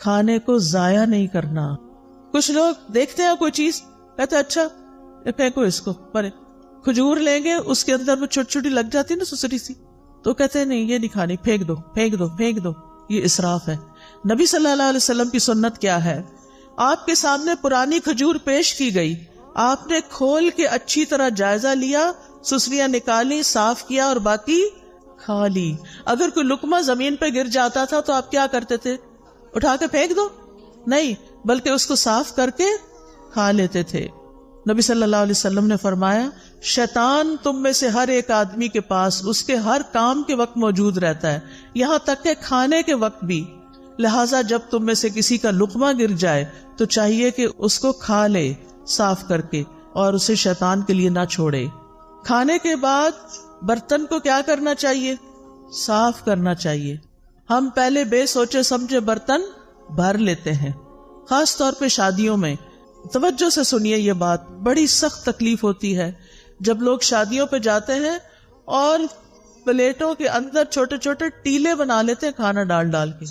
کھانے کو ضائع نہیں کرنا. کچھ لوگ دیکھتے ہیں کوئی چیز کہتے ہیں اچھا یہ پھینکو اس کو پرے. کھجور لیں گے اس کے اندر وہ چھوٹی چھوٹی لگ جاتی ہے نا سسری سی, تو کہتے ہیں نہیں یہ نہیں کھانی, پھینک دو پھینک دو پھینک دو. یہ اسراف ہے. نبی صلی اللہ علیہ وسلم کی سنت کیا ہے؟ آپ کے سامنے پرانی کھجور پیش کی گئی, آپ نے کھول کے اچھی طرح جائزہ لیا, سسریاں نکالی, صاف کیا اور باقی کھا لی. اگر کوئی لقمہ زمین پہ گر جاتا تھا تو آپ کیا کرتے تھے؟ اٹھا کے پھینک دو؟ نہیں, بلکہ اس کو صاف کر کے کھا لیتے تھے. نبی صلی اللہ علیہ وسلم نے فرمایا شیطان تم میں سے ہر ایک آدمی کے پاس اس کے ہر کام کے وقت موجود رہتا ہے, یہاں تک کہ کھانے کے وقت بھی. لہٰذا جب تم میں سے کسی کا لقمہ گر جائے تو چاہیے کہ اس کو کھا لے صاف کر کے, اور اسے شیطان کے لیے نہ چھوڑے. کھانے کے بعد برتن کو کیا کرنا چاہیے؟ صاف کرنا چاہیے. ہم پہلے بے سوچے سمجھے برتن بھر لیتے ہیں, خاص طور پہ شادیوں میں. توجہ سے سنیے یہ بات, بڑی سخت تکلیف ہوتی ہے جب لوگ شادیوں پہ جاتے ہیں اور پلیٹوں کے اندر چھوٹے چھوٹے ٹیلے بنا لیتے ہیں کھانا ڈال ڈال کے,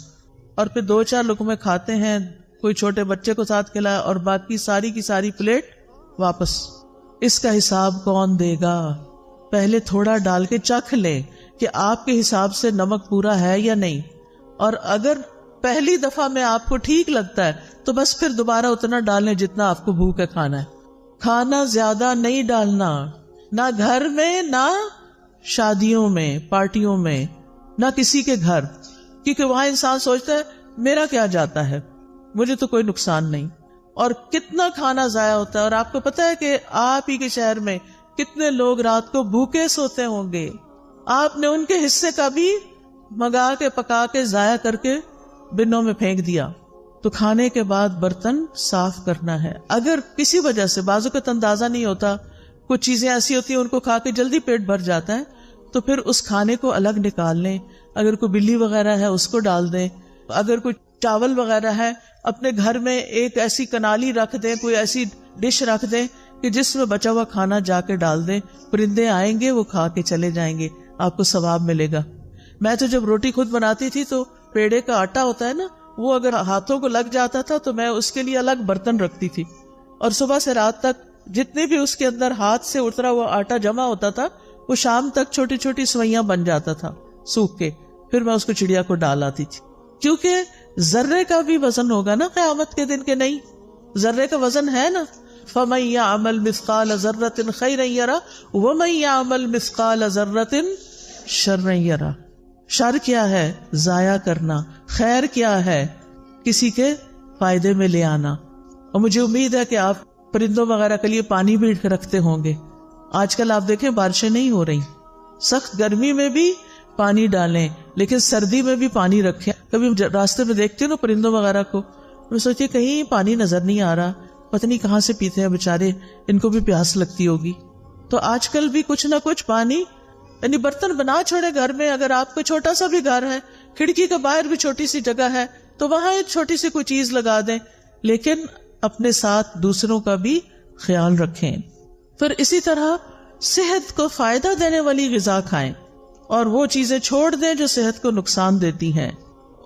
اور پھر 2-4 لقمے کھاتے ہیں, کوئی چھوٹے بچے کو ساتھ کھلایا اور باقی ساری کی ساری پلیٹ واپس. اس کا حساب کون دے گا؟ پہلے تھوڑا ڈال کے چکھ لیں کہ آپ کے حساب سے نمک پورا ہے یا نہیں, اور اگر پہلی دفعہ میں آپ کو ٹھیک لگتا ہے تو بس پھر دوبارہ اتنا ڈالیں جتنا آپ کو بھوک ہے کھانا ہے. کھانا زیادہ نہیں ڈالنا, نہ گھر میں, نہ شادیوں میں, پارٹیوں میں, نہ کسی کے گھر, کیونکہ وہاں انسان سوچتا ہے میرا کیا جاتا ہے, مجھے تو کوئی نقصان نہیں. اور کتنا کھانا ضائع ہوتا ہے. اور آپ کو پتا ہے کہ آپ ہی کے شہر میں کتنے لوگ رات کو بھوکے سوتے ہوں گے, آپ نے ان کے حصے کا بھی منگا کے پکا کے ضائع کر کے بنوں میں پھینک دیا. تو کھانے کے بعد برتن صاف کرنا ہے. اگر کسی وجہ سے بعض اوقات اندازہ نہیں ہوتا, کچھ چیزیں ایسی ہوتی ہیں ان کو کھا کے جلدی پیٹ بھر جاتا ہے, تو پھر اس کھانے کو الگ نکال لیں. اگر کوئی بلی وغیرہ ہے اس کو ڈال دیں, اگر کوئی چاول وغیرہ ہے اپنے گھر میں ایک ایسی کنالی رکھ دیں, کوئی ایسی ڈش رکھ دیں کہ جس میں بچا ہوا کھانا جا کے ڈال دیں, پرندے آئیں گے وہ کھا کے چلے جائیں گے, آپ کو ثواب ملے گا. میں تو جب روٹی خود بناتی تھی تو پیڑے کا آٹا ہوتا ہے نا, وہ اگر ہاتھوں کو لگ جاتا تھا تو میں اس کے لیے الگ برتن رکھتی تھی, اور صبح سے رات تک جتنے بھی اس کے اندر ہاتھ سے اترا ہوا آٹا جمع ہوتا تھا وہ شام تک چھوٹی چھوٹی سوئیاں بن جاتا تھا سوکھ کے, پھر میں اس کو چڑیا کو ڈال آتی تھی. کیونکہ ذرے کا بھی وزن ہوگا نا قیامت کے دن, کے نہیں ذرے کا وزن ہے نا. فَمَن يَعْمَلْ مِثْقَالَ ذَرَّةٍ خَيْرًا يَرَهُ وَمَن يَعْمَلْ مِثْقَالَ ذَرَّةٍ شَرًّا يَرَهُ. شر کیا ہے؟ ضائع کرنا. خیر کیا ہے؟ کسی کے فائدے میں لے آنا. اور مجھے امید ہے کہ آپ پرندوں وغیرہ کے لیے پانی بھی رکھتے ہوں گے. آج کل آپ دیکھیں بارشیں نہیں ہو رہی, سخت گرمی میں بھی پانی ڈالیں, لیکن سردی میں بھی پانی رکھیں. کبھی راستے میں دیکھتے ہو نا پرندوں وغیرہ کو, میں سوچتی کہیں پانی نظر نہیں آ رہا, پتہ نہیں کہاں سے پیتے ہیں بےچارے, ان کو بھی پیاس لگتی ہوگی. تو آج کل بھی کچھ نہ کچھ پانی, یعنی برتن بنا چھوڑے گھر میں. اگر آپ کو چھوٹا سا بھی گھر ہے, کھڑکی کے باہر بھی چھوٹی سی جگہ ہے, تو وہاں ایک چھوٹی سی کوئی چیز لگا دیں, لیکن اپنے ساتھ دوسروں کا بھی خیال رکھیں. پھر اسی طرح صحت کو فائدہ دینے والی غذا کھائیں اور وہ چیزیں چھوڑ دیں جو صحت کو نقصان دیتی ہیں.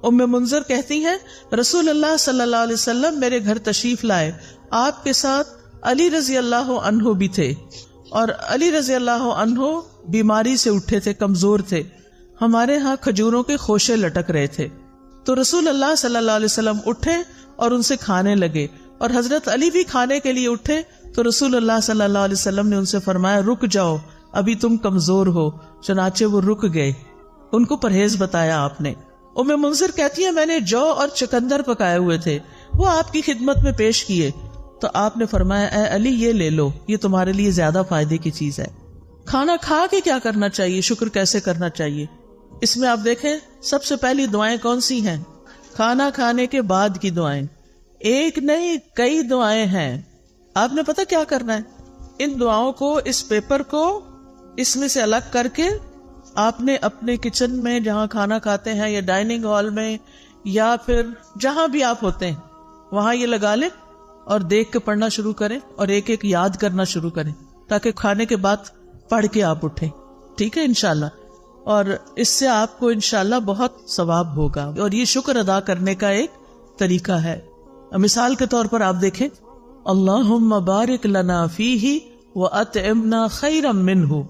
ام منذر کہتی ہیں رسول اللہ صلی اللہ علیہ وسلم میرے گھر تشریف لائے, آپ کے ساتھ علی رضی اللہ عنہ بھی تھے, اور علی رضی اللہ عنہ بیماری سے اٹھے تھے, کمزور تھے. ہمارے ہاں کھجوروں کے خوشے لٹک رہے تھے, تو رسول اللہ صلی اللہ علیہ وسلم اٹھے اور ان سے کھانے لگے, اور حضرت علی بھی کھانے کے لیے اٹھے, تو رسول اللہ صلی اللہ علیہ وسلم نے ان سے فرمایا رک جاؤ, ابھی تم کمزور ہو. چنانچہ وہ رک گئے, ان کو پرہیز بتایا آپ نے. ام منذر کہتی ہے میں نے جو اور چکندر پکائے ہوئے تھے وہ آپ کی خدمت میں پیش کیے, تو آپ نے فرمایا اے علی یہ لے لو, یہ تمہارے لیے زیادہ فائدے کی چیز ہے. کھانا کھا کے کیا کرنا چاہیے, شکر کیسے کرنا چاہیے؟ اس میں آپ دیکھیں سب سے پہلی دعائیں کون سی ہیں؟ کھانا کھانے کے بعد کی دعائیں. ایک نہیں کئی دعائیں ہیں. آپ نے پتہ کیا کرنا ہے؟ ان دعاؤں کو, اس پیپر کو اس میں سے الگ کر کے آپ نے اپنے کچن میں جہاں کھانا کھاتے ہیں یا ڈائننگ ہال میں یا پھر جہاں بھی آپ ہوتے ہیں وہاں یہ لگا لیں اور دیکھ کے پڑھنا شروع کریں اور ایک ایک یاد کرنا شروع کریں, تاکہ کھانے کے بعد پڑھ کے آپ اٹھیں. ٹھیک ہے انشاءاللہ, اور اس سے آپ کو انشاءاللہ بہت ثواب ہوگا, اور یہ شکر ادا کرنے کا ایک طریقہ ہے. مثال کے طور پر آپ دیکھیں، اللہم بارک لنا فیہ وَأَطْعِمْنَا خَيْرًا مِّنْهُ،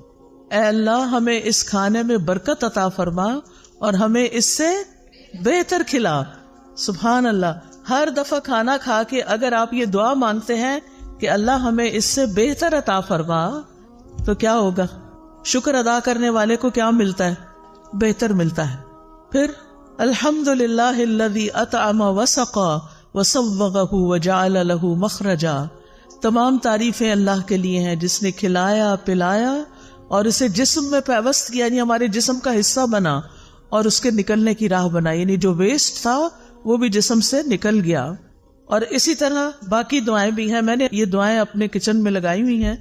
اے اللہ ہمیں اس کھانے میں برکت عطا فرما اور ہمیں اس سے بہتر کھلا. سبحان اللہ. ہر دفعہ کھانا کھا کے اگر آپ یہ دعا مانگتے ہیں کہ اللہ ہمیں اس سے بہتر عطا فرما، تو کیا ہوگا؟ شکر ادا کرنے والے کو کیا ملتا ہے؟ بہتر ملتا ہے. پھر الحمدللہ الذی اطعم وسقا وصوغہ وجعل لہ مخرجا، تمام تعریفیں اللہ کے لیے ہیں جس نے کھلایا پلایا اور اسے جسم میں پیوست کیا، یعنی ہمارے جسم کا حصہ بنا اور اس کے نکلنے کی راہ بنا، یعنی جو ویسٹ تھا وہ بھی جسم سے نکل گیا. اور اسی طرح باقی دعائیں بھی ہیں. میں نے یہ دعائیں اپنے کچن میں لگائی ہوئی ہیں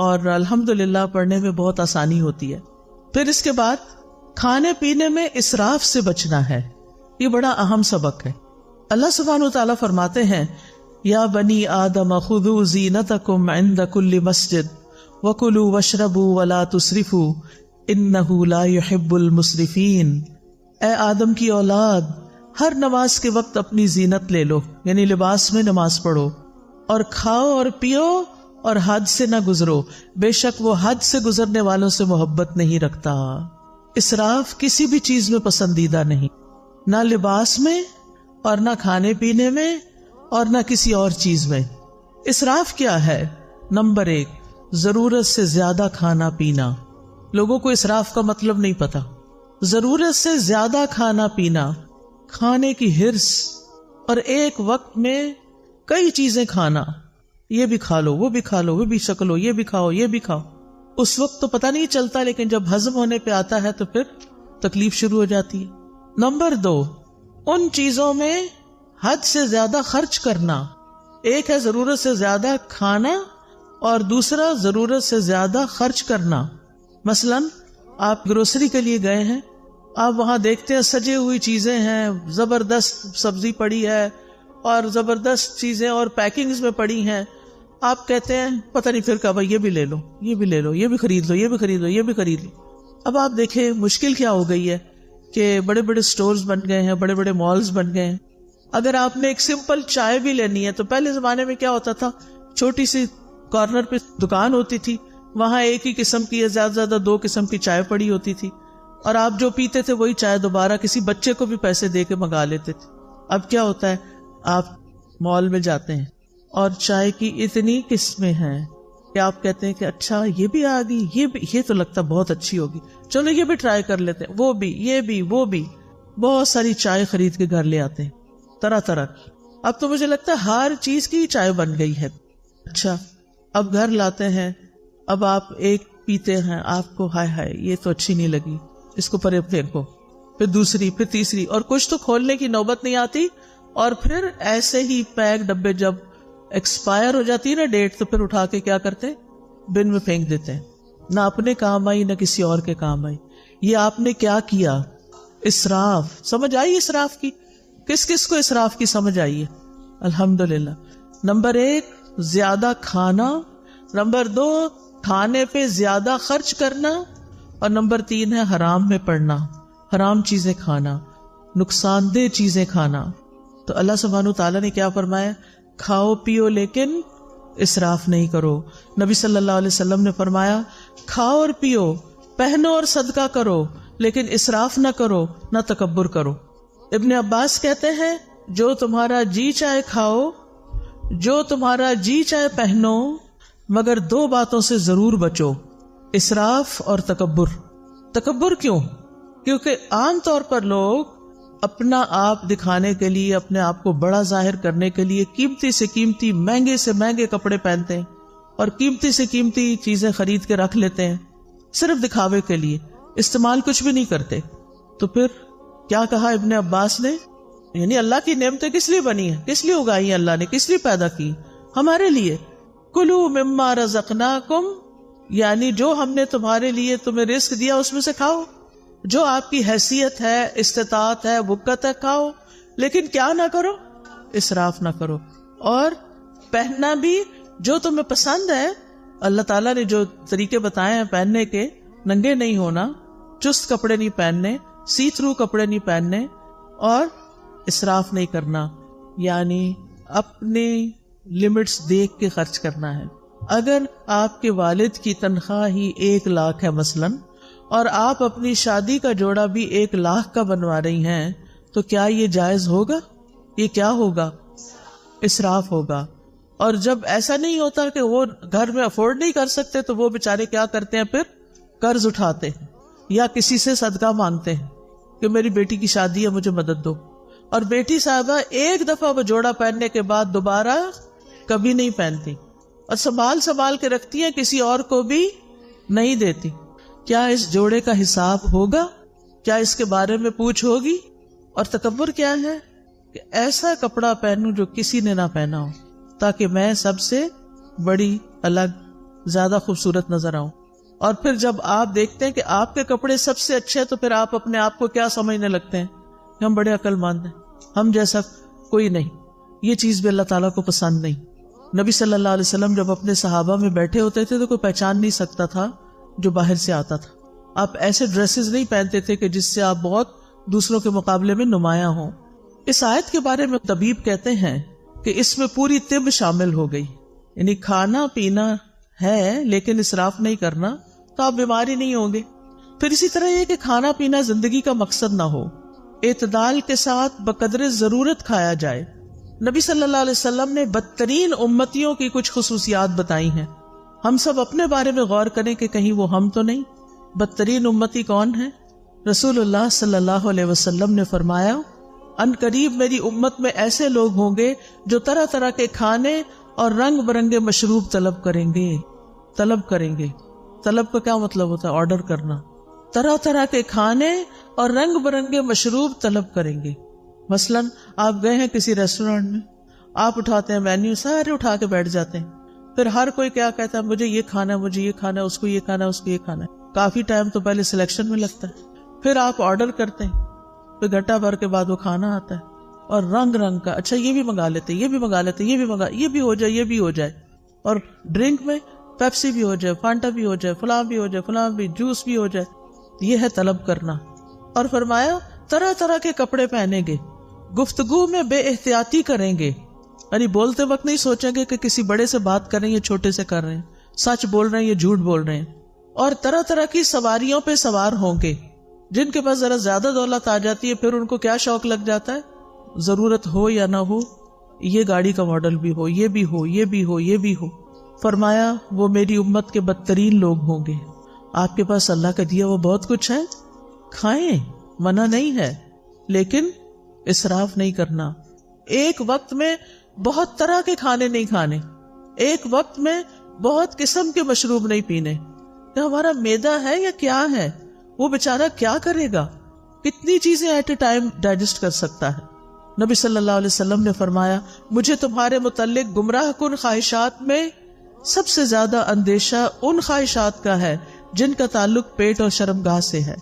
اور الحمدللہ پڑھنے میں بہت آسانی ہوتی ہے. پھر اس کے بعد کھانے پینے میں اسراف سے بچنا ہے. یہ بڑا اہم سبق ہے. اللہ سبحانہ وتعالیٰ فرماتے ہیں، یا بنی آدم خذوا زینتکم عند کل مسجد وکلوا واشربوا ولا تسرفوا انہ لا یحب المسرفین. اے آدم کی اولاد، ہر نماز کے وقت اپنی زینت لے لو، یعنی لباس میں نماز پڑھو، اور کھاؤ اور پیو اور حد سے نہ گزرو، بے شک وہ حد سے گزرنے والوں سے محبت نہیں رکھتا. اسراف کسی بھی چیز میں پسندیدہ نہیں، نہ لباس میں اور نہ کھانے پینے میں اور نہ کسی اور چیز میں. اسراف کیا ہے؟ نمبر 1، ضرورت سے زیادہ کھانا پینا. لوگوں کو اسراف کا مطلب نہیں پتا. ضرورت سے زیادہ کھانا پینا، کھانے کی ہرس، اور ایک وقت میں کئی چیزیں کھانا، یہ بھی کھا لو وہ بھی کھا لو وہ بھی شکلو، یہ بھی کھاؤ یہ بھی کھاؤ. اس وقت تو پتہ نہیں چلتا، لیکن جب ہضم ہونے پہ آتا ہے تو پھر تکلیف شروع ہو جاتی ہے. نمبر 2، ان چیزوں میں حد سے زیادہ خرچ کرنا. ایک ہے ضرورت سے زیادہ کھانا اور دوسرا ضرورت سے زیادہ خرچ کرنا. مثلا آپ گروسری کے لیے گئے ہیں، آپ وہاں دیکھتے ہیں سجے ہوئی چیزیں ہیں، زبردست سبزی پڑی ہے اور زبردست چیزیں اور پیکنگز میں پڑی ہیں. آپ کہتے ہیں پتہ نہیں پھر کب یہ بھی لے لو یہ بھی لے لو یہ بھی خرید لو یہ بھی خرید لو یہ بھی خرید لو. اب آپ دیکھیں مشکل کیا ہو گئی ہے کہ بڑے بڑے سٹورز بن گئے ہیں، بڑے بڑے مالز بن گئے ہیں. اگر آپ نے ایک سمپل چائے بھی لینی ہے تو پہلے زمانے میں کیا ہوتا تھا، چھوٹی سی کارنر پہ دکان ہوتی تھی، وہاں ایک ہی قسم کی یا زیادہ زیادہ 2 قسم کی چائے پڑی ہوتی تھی، اور آپ جو پیتے تھے وہی چائے دوبارہ کسی بچے کو بھی پیسے دے کے منگا لیتے تھے. اب کیا ہوتا ہے، آپ مال میں جاتے ہیں اور چائے کی اتنی قسمیں ہیں کہ آپ کہتے ہیں کہ اچھا یہ بھی آ گئی، یہ تو لگتا بہت اچھی ہوگی، چلو یہ بھی ٹرائی کر لیتے ہیں، وہ بھی یہ بھی وہ بھی. بہت ساری چائے خرید کے گھر لے آتے ہیں طرح طرح. اب تو مجھے لگتا ہے ہر چیز کی چائے بن گئی ہے. اچھا اب گھر لاتے ہیں، اب آپ ایک پیتے ہیں، آپ کو ہائے ہائے یہ تو اچھی نہیں لگی، اس کو پرے پھینکو، پھر دوسری پھر تیسری، اور کچھ تو کھولنے کی نوبت نہیں آتی. اور پھر ایسے ہی پیک ڈبے جب ایکسپائر ہو جاتی ہے نا ڈیٹ، تو پھر اٹھا کے کیا کرتے، بن میں پھینک دیتے ہیں. نہ اپنے کام آئی نہ کسی اور کے کام آئی. یہ آپ نے کیا کیا؟ اسراف. سمجھ آئی اسراف کی؟ کس کس کو اسراف کی سمجھ آئی ہے؟ الحمدللہ. نمبر 1 زیادہ کھانا، نمبر 2 کھانے پہ زیادہ خرچ کرنا، اور نمبر 3 ہے حرام میں پڑنا، حرام چیزیں کھانا، نقصان دہ چیزیں کھانا. تو اللہ سبحانہ تعالیٰ نے کیا فرمایا؟ کھاؤ پیو لیکن اسراف نہیں کرو. نبی صلی اللہ علیہ وسلم نے فرمایا کھاؤ اور پیو، پہنو اور صدقہ کرو، لیکن اسراف نہ کرو نہ تکبر کرو. ابن عباس کہتے ہیں جو تمہارا جی چاہے کھاؤ، جو تمہارا جی چاہے پہنو، مگر 2 باتوں سے ضرور بچو، اسراف اور تکبر. تکبر کیوں؟ کیونکہ عام طور پر لوگ اپنا آپ دکھانے کے لیے، اپنے آپ کو بڑا ظاہر کرنے کے لیے قیمتی سے قیمتی، مہنگے سے مہنگے کپڑے پہنتے ہیں اور قیمتی سے قیمتی چیزیں خرید کے رکھ لیتے ہیں صرف دکھاوے کے لیے، استعمال کچھ بھی نہیں کرتے. تو پھر کیا کہا ابن عباس نے؟ یعنی اللہ کی نعمتیں کس لیے بنی ہیں، کس لیے اگائی ہیں اللہ نے، کس لیے پیدا کی؟ ہمارے لیے. کلوا مما رزقناکم، یعنی جو ہم نے تمہارے لیے تمہیں رزق دیا اس میں سے کھاؤ، جو آپ کی حیثیت ہے، استطاعت ہے، وقت ہے، کھاؤ، لیکن کیا نہ کرو، اسراف نہ کرو. اور پہننا بھی جو تمہیں پسند ہے. اللہ تعالیٰ نے جو طریقے بتائے ہیں پہننے کے، ننگے نہیں ہونا، چست کپڑے نہیں پہننے، سی تھرو کپڑے نہیں پہننے، اور اسراف نہیں کرنا. یعنی اپنے لمٹس دیکھ کے خرچ کرنا ہے. اگر آپ کے والد کی تنخواہ ہی 1 لاکھ ہے مثلاً، اور آپ اپنی شادی کا جوڑا بھی 1 لاکھ کا بنوا رہی ہیں، تو کیا یہ جائز ہوگا؟ یہ کیا ہوگا؟ اسراف ہوگا. اور جب ایسا نہیں ہوتا کہ وہ گھر میں افورڈ نہیں کر سکتے، تو وہ بیچارے کیا کرتے ہیں؟ پھر قرض اٹھاتے ہیں یا کسی سے صدقہ مانگتے ہیں کہ میری بیٹی کی شادی ہے، مجھے مدد دو. اور بیٹی صاحبہ ایک دفعہ وہ جوڑا پہننے کے بعد دوبارہ کبھی نہیں پہنتی، اور سنبھال کے رکھتی ہیں، کسی اور کو بھی نہیں دیتی. کیا اس جوڑے کا حساب ہوگا؟ کیا اس کے بارے میں پوچھ ہوگی؟ اور تکبر کیا ہے کہ ایسا کپڑا پہنوں جو کسی نے نہ پہنا ہو، تاکہ میں سب سے بڑی، الگ، زیادہ خوبصورت نظر آؤں. اور پھر جب آپ دیکھتے ہیں کہ آپ کے کپڑے سب سے اچھے ہیں، تو پھر آپ اپنے آپ کو کیا سمجھنے لگتے ہیں کہ ہم بڑے عقل مند ہیں، ہم جیسا کوئی نہیں. یہ چیز بھی اللہ تعالیٰ کو پسند نہیں. نبی صلی اللہ علیہ وسلم جب اپنے صحابہ میں بیٹھے ہوتے تھے تو کوئی پہچان نہیں سکتا تھا جو باہر سے آتا تھا. آپ ایسے ڈریسز نہیں پہنتے تھے کہ جس سے آپ بہت دوسروں کے مقابلے میں نمایاں ہوں. اس آیت کے بارے میں طبیب کہتے ہیں کہ اس میں پوری طب شامل ہو گئی، یعنی کھانا پینا ہے لیکن اسراف نہیں کرنا تو آپ بیماری نہیں ہوں گے. پھر اسی طرح یہ کہ کھانا پینا زندگی کا مقصد نہ ہو، اعتدال کے ساتھ بقدر ضرورت کھایا جائے. نبی صلی اللہ علیہ وسلم نے بدترین امتیوں کی کچھ خصوصیات بتائی ہیں. ہم سب اپنے بارے میں غور کریں کہ کہیں وہ ہم تو نہیں. بدترین امتی کون ہے؟ رسول اللہ صلی اللہ علیہ وسلم نے فرمایا، ان قریب میری امت میں ایسے لوگ ہوں گے جو طرح طرح کے کھانے اور رنگ برنگے مشروب طلب کریں گے. طلب کا کیا مطلب ہوتا ہے؟ آرڈر کرنا. طرح طرح کے کھانے اور رنگ برنگے مشروب طلب کریں گے. مثلاً آپ گئے ہیں کسی ریسٹورینٹ میں، آپ اٹھاتے ہیں مینیو، سارے اٹھا کے بیٹھ جاتے ہیں. پھر ہر کوئی کیا کہتا ہے؟ مجھے یہ کھانا ہے، مجھے یہ کھانا ہے، اس کو یہ کھانا ہے، اس کو یہ کھانا ہے. کافی ٹائم تو پہلے سلیکشن میں لگتا ہے. پھر آپ آرڈر کرتے ہیں، پھر گھنٹہ بھر کے بعد وہ کھانا آتا ہے، اور رنگ رنگ کا، اچھا یہ بھی منگا لیتے، یہ بھی منگا لیتے، یہ بھی منگا، یہ بھی ہو جائے، یہ بھی ہو جائے. اور ڈرنک میں پیپسی بھی ہو جائے، فانٹا بھی ہو جائے، فلاں بھی ہو جائے، فلاں بھی، جوس بھی ہو جائے. یہ ہے طلب کرنا. اور فرمایا طرح طرح کے کپڑے پہنیں گے، گفتگو میں بے احتیاطی کریں گے، یعنی بولتے وقت نہیں سوچیں گے کہ کسی بڑے سے بات کر رہے ہیں یا چھوٹے سے کر رہے ہیں، سچ بول رہے ہیں یا جھوٹ بول رہے ہیں. اور طرح طرح کی سواریوں پہ سوار ہوں گے. جن کے پاس ذرا زیادہ دولت آ جاتی ہے، پھر ان کو کیا شوق لگ جاتا ہے؟ ضرورت ہو یا نہ ہو، یہ گاڑی کا ماڈل بھی ہو، یہ بھی ہو، یہ بھی ہو، یہ بھی ہو. فرمایا وہ میری امت کے بدترین لوگ ہوں گے. آپ کے پاس اللہ کا دیا وہ بہت کچھ ہے، کھائیں، منع نہیں ہے، لیکن اسراف نہیں کرنا. ایک وقت میں بہت طرح کے کھانے نہیں کھانے، ایک وقت میں بہت قسم کے مشروب نہیں پینے. کہ ہمارا معدہ ہے یا کیا ہے؟ وہ بیچارہ کیا کرے گا؟ کتنی چیزیں ایٹ اے ٹائم ڈائجسٹ کر سکتا ہے؟ نبی صلی اللہ علیہ وسلم نے فرمایا، مجھے تمہارے متعلق گمراہ کن خواہشات میں سب سے زیادہ اندیشہ ان خواہشات کا ہے جن کا تعلق پیٹ اور شرمگاہ سے ہے.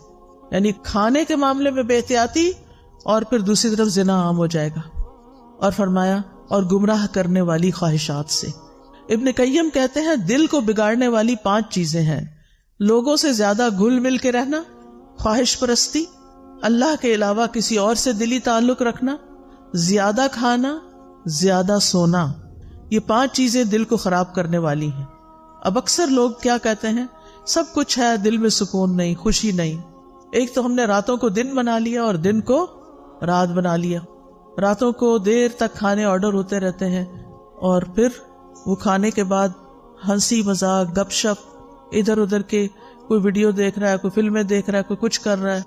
یعنی کھانے کے معاملے میں بے احتیاطی، اور پھر دوسری طرف زنا عام ہو جائے گا. اور فرمایا اور گمراہ کرنے والی خواہشات سے. ابن قیم کہتے ہیں دل کو بگاڑنے والی 5 چیزیں ہیں: لوگوں سے زیادہ گھل مل کے رہنا، خواہش پرستی، اللہ کے علاوہ کسی اور سے دلی تعلق رکھنا، زیادہ کھانا، زیادہ سونا. یہ 5 چیزیں دل کو خراب کرنے والی ہیں. اب اکثر لوگ کیا کہتے ہیں؟ سب کچھ ہے، دل میں سکون نہیں، خوشی نہیں. ایک تو ہم نے راتوں کو دن بنا لیا اور دن کو رات بنا لیا. راتوں کو دیر تک کھانے آرڈر ہوتے رہتے ہیں، اور پھر وہ کھانے کے بعد ہنسی مذاق، گپ شپ، ادھر ادھر کے، کوئی ویڈیو دیکھ رہا ہے، کوئی فلمیں دیکھ رہا ہے، کوئی کچھ کر رہا ہے.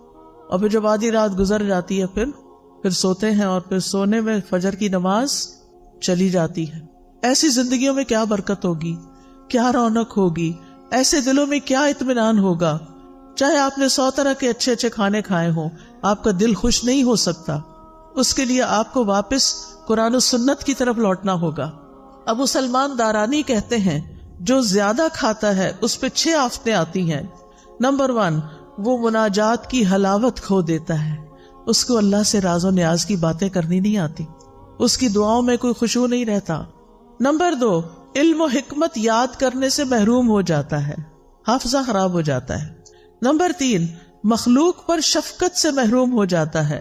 اور پھر جب آدھی رات گزر جاتی ہے پھر سوتے ہیں، اور پھر سونے میں فجر کی نماز چلی جاتی ہے. ایسی زندگیوں میں کیا برکت ہوگی، کیا رونق ہوگی، ایسے دلوں میں کیا اطمینان ہوگا؟ چاہے آپ نے 100 طرح کے اچھے اچھے کھانے کھائے ہوں، آپ کا دل خوش نہیں ہو سکتا. اس کے لیے آپ کو واپس قرآن و سنت کی طرف لوٹنا ہوگا. ابو سلمان دارانی کہتے ہیں جو زیادہ کھاتا ہے اس پہ 6 آفتیں آتی ہیں. نمبر 1، وہ مناجات کی حلاوت کھو دیتا ہے، اس کو اللہ سے راز و نیاز کی باتیں کرنی نہیں آتی، اس کی دعاؤں میں کوئی خشوع نہیں رہتا. نمبر 2، علم و حکمت یاد کرنے سے محروم ہو جاتا ہے، حافظہ خراب ہو جاتا ہے. نمبر 3، مخلوق پر شفقت سے محروم ہو جاتا ہے.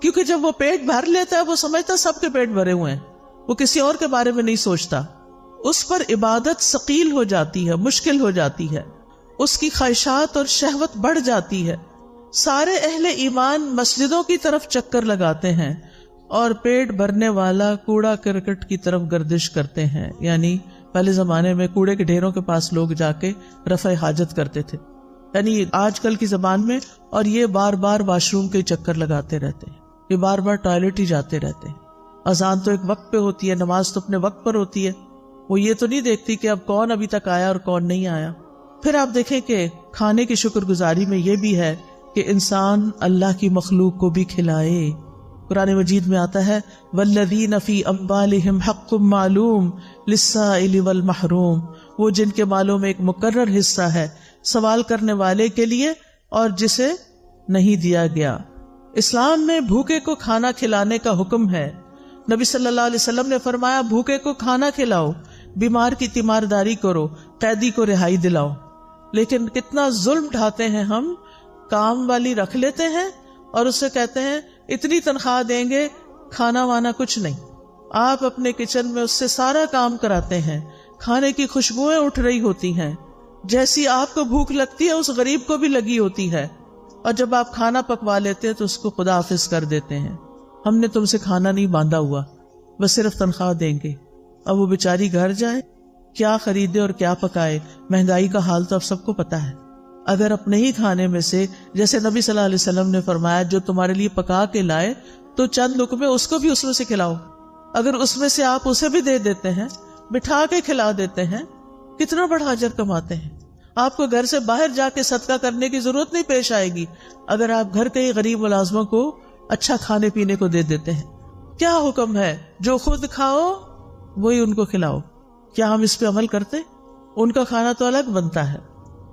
کیونکہ جب وہ پیٹ بھر لیتا ہے وہ سمجھتا سب کے پیٹ بھرے ہوئے ہیں، وہ کسی اور کے بارے میں نہیں سوچتا، اس پر عبادت ثقیل ہو جاتی ہے، مشکل ہو جاتی ہے، اس کی خواہشات اور شہوت بڑھ جاتی ہے۔ سارے اہل ایمان مسجدوں کی طرف چکر لگاتے ہیں اور پیٹ بھرنے والا کوڑا کرکٹ کی طرف گردش کرتے ہیں، یعنی پہلے زمانے میں کوڑے کے ڈھیروں کے پاس لوگ جا کے رفع حاجت کرتے تھے، یعنی آج کل کی زبان میں، اور یہ بار بار واش روم کے چکر لگاتے رہتے ہیں، یہ بار بار ٹوائلٹ ہی جاتے رہتے ہیں۔ اذان تو ایک وقت پہ ہوتی ہے، نماز تو اپنے وقت پر ہوتی ہے، وہ یہ تو نہیں دیکھتی کہ اب کون ابھی تک آیا اور کون نہیں آیا۔ پھر آپ دیکھیں کہ کھانے کی شکر گزاری میں یہ بھی ہے کہ انسان اللہ کی مخلوق کو بھی کھلائے۔ قرآن مجید میں آتا ہے وَالَّذِينَ فِي أَمْوَالِهِمْ حَقٌّ مَّعْلُومٌ لِلسَّائِلِ وَالْمَحْرُومِ، وہ جن کے مالوں میں ایک مقرر حصہ ہے سوال کرنے والے کے لیے اور جسے نہیں دیا گیا۔ اسلام میں بھوکے کو کھانا کھلانے کا حکم ہے۔ نبی صلی اللہ علیہ وسلم نے فرمایا بھوکے کو کھانا کھلاؤ، بیمار کی تیمارداری کرو، قیدی کو رہائی دلاؤ۔ لیکن کتنا ظلم ڈھاتے ہیں ہم، کام والی رکھ لیتے ہیں اور اسے کہتے ہیں اتنی تنخواہ دیں گے، کھانا وانا کچھ نہیں۔ آپ اپنے کچن میں اس سے سارا کام کراتے ہیں، کھانے کی خوشبوئیں اٹھ رہی ہوتی ہیں، جیسی آپ کو بھوک لگتی ہے اس غریب کو بھی لگی ہوتی ہے، اور جب آپ کھانا پکوا لیتے ہیں تو اس کو خدا حافظ کر دیتے ہیں، ہم نے تم سے کھانا نہیں باندھا ہوا، بس صرف تنخواہ دیں گے۔ اب وہ بیچاری گھر جائے، کیا خریدے اور کیا پکائے؟ مہنگائی کا حال تو اب سب کو پتا ہے۔ اگر اپنے ہی کھانے میں سے، جیسے نبی صلی اللہ علیہ وسلم نے فرمایا جو تمہارے لیے پکا کے لائے تو چند لقمے اس کو بھی اس میں سے کھلاؤ، اگر اس میں سے آپ اسے بھی دے دیتے ہیں، بٹھا کے کھلا دیتے ہیں، کتنا بڑا اجر کماتے ہیں۔ آپ کو گھر سے باہر جا کے صدقہ کرنے کی ضرورت نہیں پیش آئے گی اگر آپ گھر کے غریب ملازموں کو اچھا کھانے پینے کو دے دیتے ہیں۔ کیا حکم ہے؟ جو خود کھاؤ وہی ان کو کھلاؤ۔ کیا ہم اس پہ عمل کرتے؟ ان کا کھانا تو الگ بنتا ہے۔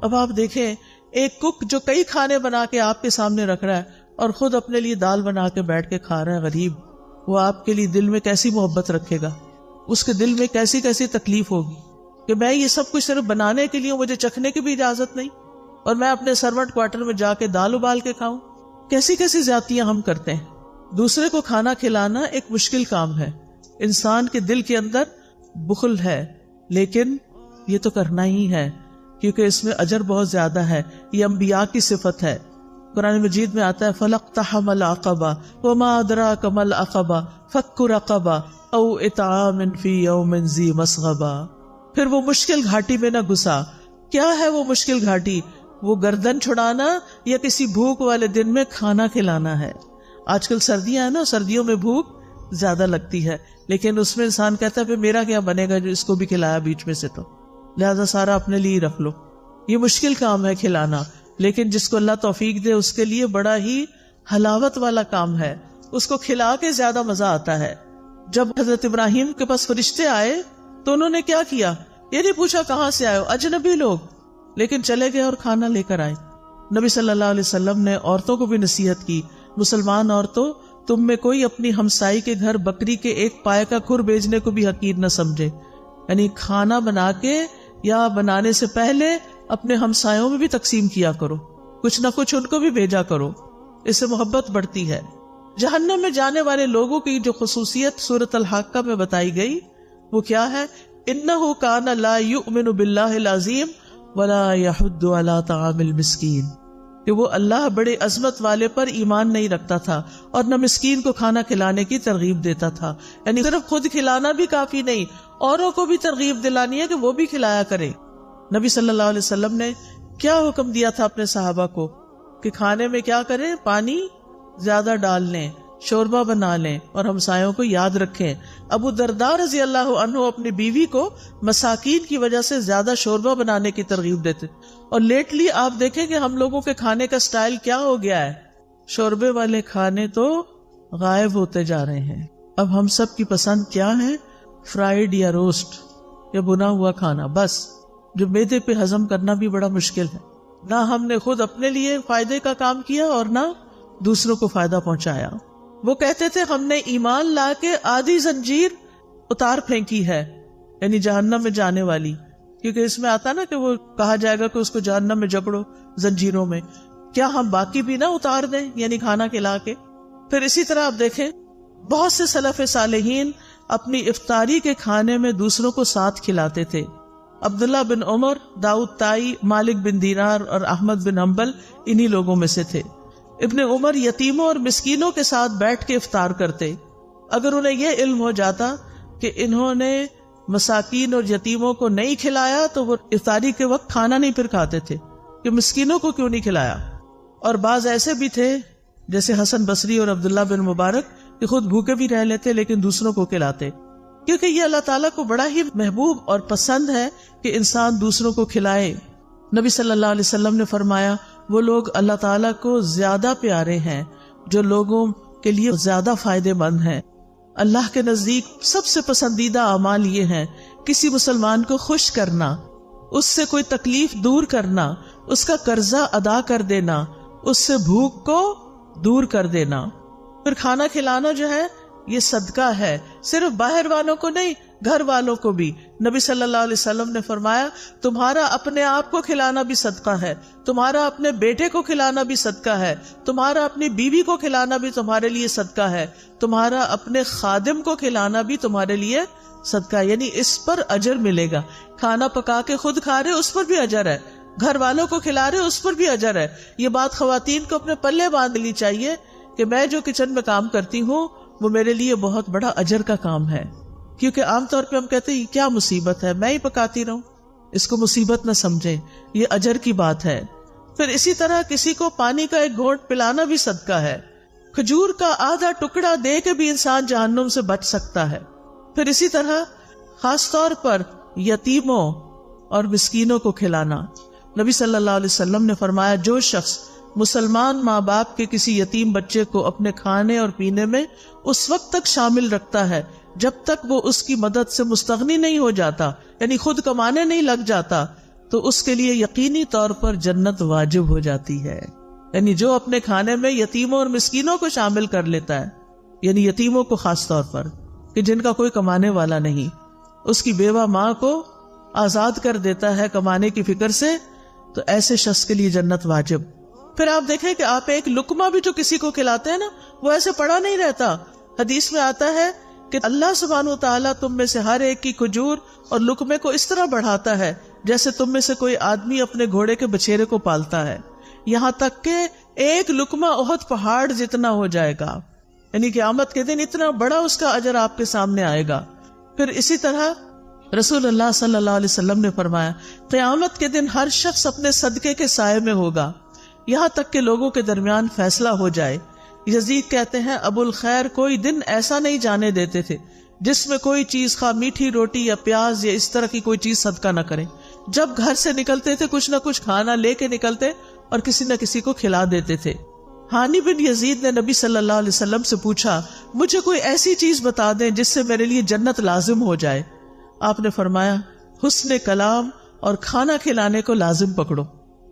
اب آپ دیکھیں ایک کک جو کئی کھانے بنا کے آپ کے سامنے رکھ رہا ہے اور خود اپنے لیے دال بنا کے بیٹھ کے کھا رہا ہے، غریب، وہ آپ کے لیے دل میں کیسی محبت رکھے گا، اس کے دل میں کیسی کیسی تکلیف ہوگی کہ میں یہ سب کچھ صرف بنانے کے لیے، مجھے چکھنے کی بھی اجازت نہیں، اور میں اپنے سرونٹ کوارٹر میں جا کے دال ابال کے کھاؤں۔ کیسی کیسی زیادتیاں ہم کرتے ہیں۔ دوسرے کو کھانا کھلانا ایک مشکل کام ہے، انسان کے دل کے اندر بخل ہے، لیکن یہ تو کرنا ہی ہے کیونکہ اس میں اجر بہت زیادہ ہے، یہ انبیاء کی صفت ہے۔ قرآن مجید میں آتا ہے فَلَقْتَحَمَ الْعَقَبَةَ وَمَا أَدْرَاكَ مَا الْعَقَبَةُ فَكُّ رَقَبَةٍ أَوْ إِطْعَامٌ فِي يَوْمٍ ذِي مَسْغَبَةٍ۔ پھر وہ مشکل گھاٹی میں نہ گھسا۔ کیا ہے وہ مشکل گھاٹی؟ وہ گردن چھڑانا یا کسی بھوک والے دن میں کھانا کھلانا ہے۔ آج کل سردیاں ہیں نا، سردیوں میں بھوک زیادہ لگتی ہے، لیکن اس میں انسان کہتا ہے پھر میرا کیا بنے گا جو اس کو بھی کھلایا بیچ میں سے، تو لہذا سارا اپنے لیے رکھ لو۔ یہ مشکل کام ہے کھلانا، لیکن جس کو اللہ توفیق دے اس کے لیے بڑا ہی حلاوت والا کام ہے، اس کو کھلا کے زیادہ مزہ آتا ہے۔ جب حضرت ابراہیم کے پاس فرشتے آئے تو انہوں نے کیا کیا؟ یہ نہیں پوچھا کہاں سے آئے ہو، اجنبی لوگ، لیکن چلے گئے اور کھانا لے کر آئے۔ نبی صلی اللہ علیہ وسلم نے عورتوں کو بھی نصیحت کی، مسلمان عورتوں، تم میں کوئی اپنی ہمسائی کے گھر بکری کے ایک پائے کا کھر بیچنے کو بھی حقیر نہ سمجھے، یعنی کھانا بنا کے یا بنانے سے پہلے اپنے ہمسایوں میں بھی تقسیم کیا کرو، کچھ نہ کچھ ان کو بھی بھیجا کرو، اس سے محبت بڑھتی ہے۔ جہنم میں جانے والے لوگوں کی جو خصوصیت سورۃ الحاقہ میں بتائی گئی وہ کیا ہے؟ انہ کان لا یؤمن باللہ العظیم ولا یحض علی طعام المسکین، کہ وہ اللہ بڑے عظمت والے پر ایمان نہیں رکھتا تھا اور نہ مسکین کو کھانا کھلانے کی ترغیب دیتا تھا۔ یعنی صرف خود کھلانا بھی کافی نہیں، اوروں کو بھی ترغیب دلانی ہے کہ وہ بھی کھلایا کرے۔ نبی صلی اللہ علیہ وسلم نے کیا حکم دیا تھا اپنے صحابہ کو کہ کھانے میں کیا کریں؟ پانی زیادہ ڈال لیں، شوربہ بنا لیں اور ہمسایوں کو یاد رکھیں۔ ابو درداء رضی اللہ عنہ اپنی بیوی کو مساکین کی وجہ سے زیادہ شوربہ بنانے کی ترغیب دیتے، اور لیٹلی آپ دیکھیں کہ ہم لوگوں کے کھانے کا سٹائل کیا ہو گیا ہے، شوربے والے کھانے تو غائب ہوتے جا رہے ہیں۔ اب ہم سب کی پسند کیا ہے؟ فرائیڈ یا روسٹ یا بنا ہوا کھانا، بس، جو معدے پہ ہضم کرنا بھی بڑا مشکل ہے۔ نہ ہم نے خود اپنے لیے فائدے کا کام کیا اور نہ دوسروں کو فائدہ پہنچایا۔ وہ کہتے تھے ہم نے ایمان لا کے آدھی زنجیر اتار پھینکی ہے، یعنی جہنم میں جانے والی، کیونکہ اس میں آتا نا کہ وہ کہا جائے گا کہ اس کو جہنم میں جکڑو زنجیروں میں، کیا ہم باقی بھی نہ اتار دیں، یعنی کھانا کھلا کے؟ پھر اسی طرح آپ دیکھیں بہت سے سلف صالحین اپنی افطاری کے کھانے میں دوسروں کو ساتھ کھلاتے تھے. عبداللہ بن عمر، داؤد طائی، مالک بن دینار اور احمد بن حنبل انہی لوگوں میں سے تھے. ابن عمر یتیموں اور مسکینوں کے ساتھ بیٹھ کے افطار کرتے. اگر انہیں یہ علم ہو جاتا کہ انہوں نے مساکین اور یتیموں کو نہیں کھلایا تو وہ افطاری کے وقت کھانا نہیں پھر کھاتے تھے کہ مسکینوں کو کیوں نہیں کھلایا. اور بعض ایسے بھی تھے جیسے حسن بصری اور عبداللہ بن مبارک کہ خود بھوکے بھی رہ لیتے لیکن دوسروں کو کھلاتے، کیونکہ یہ اللہ تعالیٰ کو بڑا ہی محبوب اور پسند ہے کہ انسان دوسروں کو کھلائے. نبی صلی اللہ علیہ وسلم نے فرمایا وہ لوگ اللہ تعالیٰ کو زیادہ پیارے ہیں جو لوگوں کے لیے زیادہ فائدے مند ہیں. اللہ کے نزدیک سب سے پسندیدہ اعمال یہ ہیں کسی مسلمان کو خوش کرنا، اس سے کوئی تکلیف دور کرنا، اس کا قرضہ ادا کر دینا، اس سے بھوک کو دور کر دینا. پھر کھانا کھلانا جو ہے یہ صدقہ ہے، صرف باہر والوں کو نہیں، گھر والوں کو بھی. نبی صلی اللہ علیہ وسلم نے فرمایا تمہارا اپنے آپ کو کھلانا بھی صدقہ ہے، تمہارا اپنے بیٹے کو کھلانا بھی صدقہ ہے، تمہارا اپنی بیوی کو کھلانا بھی تمہارے لیے صدقہ ہے، تمہارا اپنے خادم کو کھلانا بھی تمہارے لیے صدقہ ہے. یعنی اس پر اجر ملے گا. کھانا پکا کے خود کھا رہے اس پر بھی اجر ہے، گھر والوں کو کھلا رہے اس پر بھی اجر ہے. یہ بات خواتین کو اپنے پلے باندھ لی چاہیے کہ میں جو کچن میں کام کرتی ہوں وہ میرے لیے بہت بڑا اجر کا کام ہے. کیونکہ عام طور پہ ہم کہتے ہیں یہ کیا مصیبت ہے، میں ہی پکاتی رہوں، اس کو مصیبت نہ سمجھیں، یہ اجر کی بات ہے. پھر اسی طرح کسی کو پانی کا ایک گھونٹ پلانا بھی صدقہ ہے. کھجور کا آدھا ٹکڑا دے کے بھی انسان جہنم سے بچ سکتا ہے. پھر اسی طرح خاص طور پر یتیموں اور مسکینوں کو کھلانا. نبی صلی اللہ علیہ وسلم نے فرمایا جو شخص مسلمان ماں باپ کے کسی یتیم بچے کو اپنے کھانے اور پینے میں اس وقت تک شامل رکھتا ہے جب تک وہ اس کی مدد سے مستغنی نہیں ہو جاتا، یعنی خود کمانے نہیں لگ جاتا، تو اس کے لیے یقینی طور پر جنت واجب ہو جاتی ہے. یعنی جو اپنے کھانے میں یتیموں اور مسکینوں کو شامل کر لیتا ہے، یعنی یتیموں کو خاص طور پر کہ جن کا کوئی کمانے والا نہیں، اس کی بیوہ ماں کو آزاد کر دیتا ہے کمانے کی فکر سے، تو ایسے شخص کے لیے جنت واجب. پھر آپ دیکھیں کہ آپ ایک لقمہ بھی جو کسی کو کھلاتے ہیں نا وہ ایسے پڑا نہیں رہتا. حدیث میں آتا ہے کہ اللہ سبحانہ وتعالیٰ تم میں سے ہر ایک کی کھجور اور لقمے کو اس طرح بڑھاتا ہے جیسے تم میں سے کوئی آدمی اپنے گھوڑے کے بچھیرے کو پالتا ہے، یہاں تک کہ ایک لقمہ احد پہاڑ جتنا ہو جائے گا. یعنی قیامت کے دن اتنا بڑا اس کا اجر آپ کے سامنے آئے گا. پھر اسی طرح رسول اللہ صلی اللہ علیہ وسلم نے فرمایا قیامت کے دن ہر شخص اپنے صدقے کے سائے میں ہوگا یہاں تک کہ لوگوں کے درمیان فیصلہ ہو جائے. یزید کہتے ہیں ابو الخیر کوئی دن ایسا نہیں جانے دیتے تھے جس میں کوئی چیز خواہ میٹھی روٹی یا پیاز یا اس طرح کی کوئی چیز صدقہ نہ کریں. جب گھر سے نکلتے تھے کچھ نہ کچھ کھانا لے کے نکلتے اور کسی نہ کسی کو کھلا دیتے تھے. ہانی بن یزید نے نبی صلی اللہ علیہ وسلم سے پوچھا مجھے کوئی ایسی چیز بتا دیں جس سے میرے لیے جنت لازم ہو جائے. آپ نے فرمایا حسن کلام اور کھانا کھلانے کو لازم پکڑو.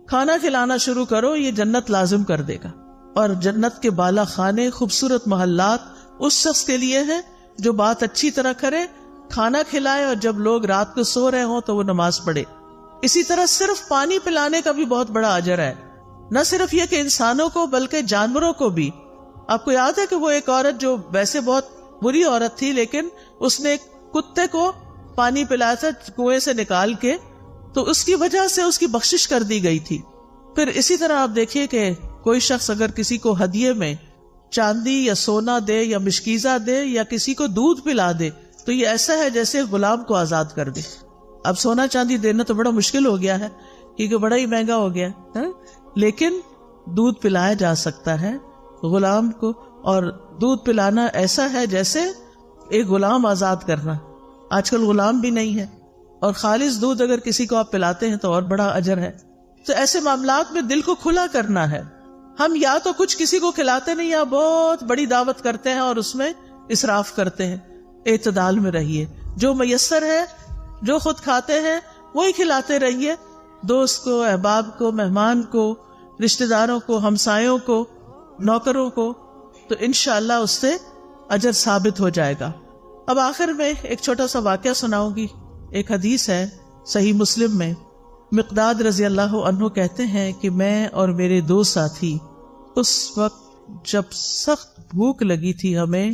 کھانا کھلانا شروع کرو، یہ جنت لازم کر دے گا. اور جنت کے بالا خانے، خوبصورت محلات اس شخص کے لیے ہیں جو بات اچھی طرح کرے، کھانا کھلائے اور جب لوگ رات کو سو رہے ہوں تو وہ نماز پڑھے. اسی طرح صرف پانی پلانے کا بھی بہت بڑا اجر ہے. نہ صرف یہ کہ انسانوں کو بلکہ جانوروں کو بھی. آپ کو یاد ہے کہ وہ ایک عورت جو ویسے بہت بری عورت تھی لیکن اس نے ایک کتے کو پانی پلایا تھا کنویں سے نکال کے، تو اس کی وجہ سے اس کی بخشش کر دی گئی تھی. پھر اسی طرح آپ دیکھیے کہ کوئی شخص اگر کسی کو ہدیے میں چاندی یا سونا دے یا مشکیزہ دے یا کسی کو دودھ پلا دے تو یہ ایسا ہے جیسے غلام کو آزاد کر دے. اب سونا چاندی دینا تو بڑا مشکل ہو گیا ہے کیونکہ بڑا ہی مہنگا ہو گیا ہے، لیکن دودھ پلایا جا سکتا ہے غلام کو. اور دودھ پلانا ایسا ہے جیسے ایک غلام آزاد کرنا. آج کل غلام بھی نہیں ہے اور خالص دودھ اگر کسی کو آپ پلاتے ہیں تو اور بڑا اجر ہے. تو ایسے معاملات میں دل کو کھلا کرنا ہے. ہم یا تو کچھ کسی کو کھلاتے نہیں یا بہت بڑی دعوت کرتے ہیں اور اس میں اسراف کرتے ہیں. اعتدال میں رہیے، جو میسر ہے جو خود کھاتے ہیں وہی کھلاتے رہیے. دوست کو، احباب کو، مہمان کو، رشتہ داروں کو، ہمسایوں کو، نوکروں کو، تو انشاءاللہ اس سے اجر ثابت ہو جائے گا. اب آخر میں ایک چھوٹا سا واقعہ سناؤں گی. ایک حدیث ہے صحیح مسلم میں، مقداد رضی اللہ عنہ کہتے ہیں کہ میں اور میرے دو ساتھی اس وقت جب سخت بھوک لگی تھی ہمیں،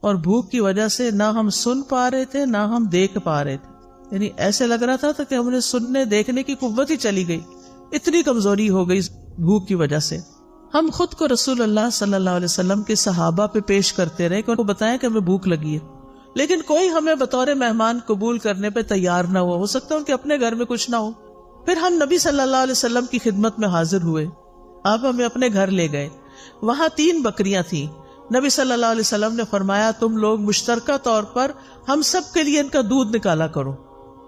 اور بھوک کی وجہ سے نہ ہم سن پا رہے تھے نہ ہم دیکھ پا رہے تھے، یعنی ایسے لگ رہا تھا کہ ہم نے سننے دیکھنے کی قوت ہی چلی گئی، اتنی کمزوری ہو گئی بھوک کی وجہ سے۔ ہم خود کو رسول اللہ صلی اللہ علیہ وسلم کے صحابہ پہ پیش کرتے رہے کہ ان کو بتائیں کہ ہمیں بھوک لگی ہے، لیکن کوئی ہمیں بطور مہمان قبول کرنے پہ تیار نہ ہو سکتا ان کے اپنے گھر میں کچھ نہ ہو۔ پھر ہم نبی صلی اللہ علیہ وسلم کی خدمت میں حاضر ہوئے، آپ ہمیں اپنے گھر لے گئے، وہاں 3 بکریاں تھیں۔ نبی صلی اللہ علیہ وسلم نے فرمایا تم لوگ مشترکہ طور پر ہم سب کے لیے ان کا دودھ نکالا کرو،